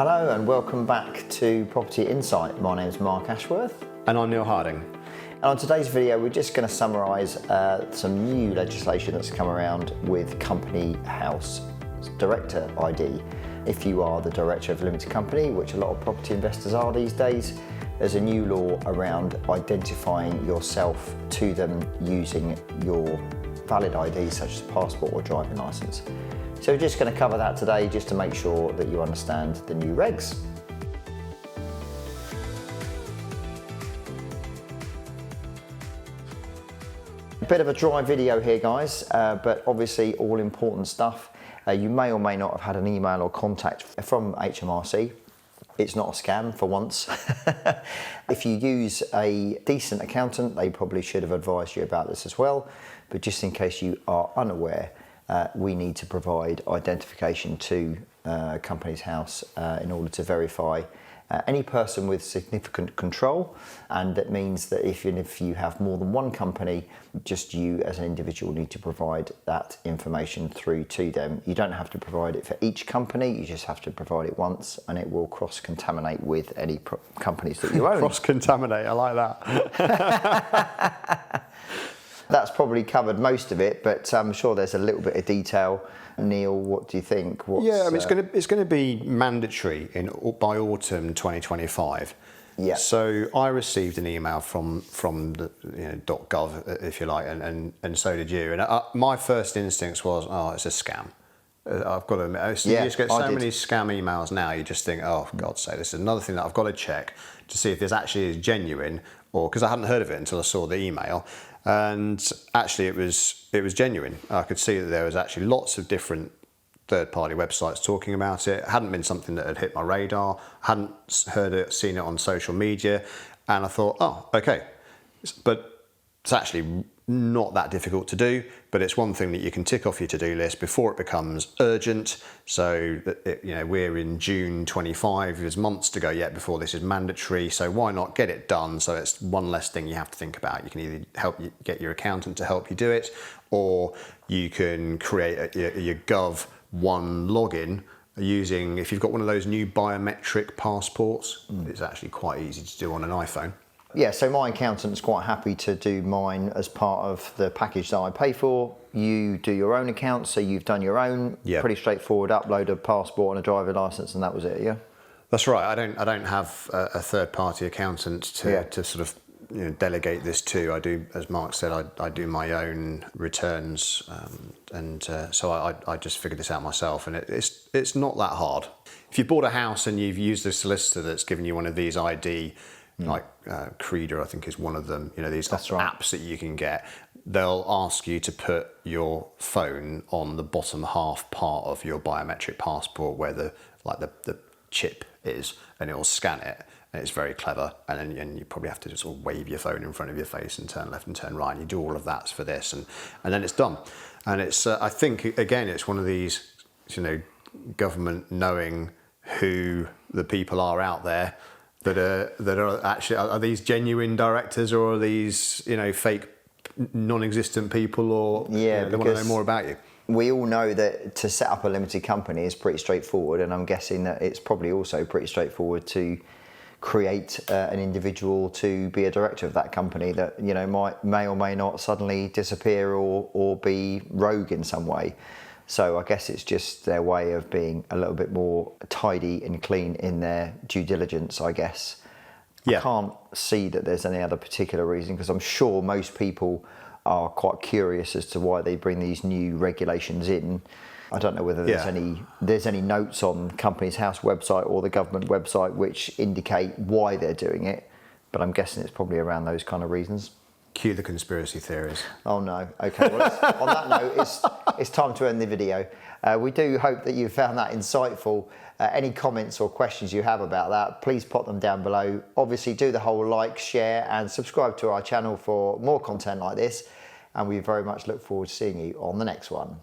Hello and welcome back to Property Insight. My name is Mark Ashworth. And I'm Neil Harding. And on today's video, we're just going to summarise some new legislation that's come around with Company House Director ID. If you are the director of a limited company, which a lot of property investors are these days, there's a new law around identifying yourself to them using your valid ID, such as a passport or driving licence. So we're just going to cover that today, just to make sure that you understand the new regs. A bit of a dry video here, guys, but obviously all important stuff. You may or may not have had an email or contact from HMRC. It's not a scam for once. If you use a decent accountant, they probably should have advised you about this as well. But just in case you are unaware, we need to provide identification to Companies House in order to verify any person with significant control, and that means that if you have more than one company, just you as an individual need to provide that information through to them. You don't have to provide it for each company, you just have to provide it once, and it will cross-contaminate with any companies that you own. Cross-contaminate, I like that. That's probably covered most of it, but I'm sure there's a little bit of detail. Neil, what do you think? Yeah, I mean, it's going to be mandatory by autumn 2025. Yeah. So I received an email from the .gov, if you like, and so did you. And my first instinct was, oh, it's a scam. I've got to admit, you just get so many scam emails now. You just think, oh, for God's sake, this is another thing that I've got to check to see if this actually is genuine, or because I hadn't heard of it until I saw the email. And actually it was genuine. I could see that there was actually lots of different third-party websites talking about it. It hadn't been something that had hit my radar. I hadn't seen it on social media, and I thought, oh, okay. But it's actually not that difficult to do, but it's one thing that you can tick off your to-do list before it becomes urgent. So that we're in June 25, there's months to go yet before this is mandatory, so why not get it done so it's one less thing you have to think about. You can either get your accountant to help you do it, or you can create your Gov One login using, if you've got one of those new biometric passports, it's actually quite easy to do on an iPhone. Yeah, so my accountant's quite happy to do mine as part of the package that I pay for. You do your own account, so you've done your own. Yeah. Pretty straightforward, upload a passport and a driving licence, and that was it, yeah? That's right. I don't have a third-party accountant to sort of delegate this to. I do, as Mark said, I do my own returns, so I just figured this out myself, and it's not that hard. If you bought a house and you've used a solicitor that's given you one of these ID, like Creeder, I think is one of them, these apps that you can get, they'll ask you to put your phone on the bottom half part of your biometric passport where the chip is, and it'll scan it, and it's very clever, and then you probably have to just sort of wave your phone in front of your face and turn left and turn right, and you do all of that for this, and then it's done. And it's I think, again, it's one of these, government knowing who the people are out there that are actually, are these genuine directors, or are these fake non-existent people, or they want to know more about you. We all know that to set up a limited company is pretty straightforward, and I'm guessing that it's probably also pretty straightforward to create an individual to be a director of that company that may or may not suddenly disappear or be rogue in some way. So I guess it's just their way of being a little bit more tidy and clean in their due diligence, I guess. Yeah. I can't see that there's any other particular reason, because I'm sure most people are quite curious as to why they bring these new regulations in. I don't know whether there's any notes on Companies House website or the government website which indicate why they're doing it, but I'm guessing it's probably around those kind of reasons. Cue the conspiracy theories. Oh no, okay. Well, on that note, it's time to end the video. We do hope that you found that insightful. Any comments or questions you have about that, please pop them down below. Obviously do the whole like, share and subscribe to our channel for more content like this, and we very much look forward to seeing you on the next one.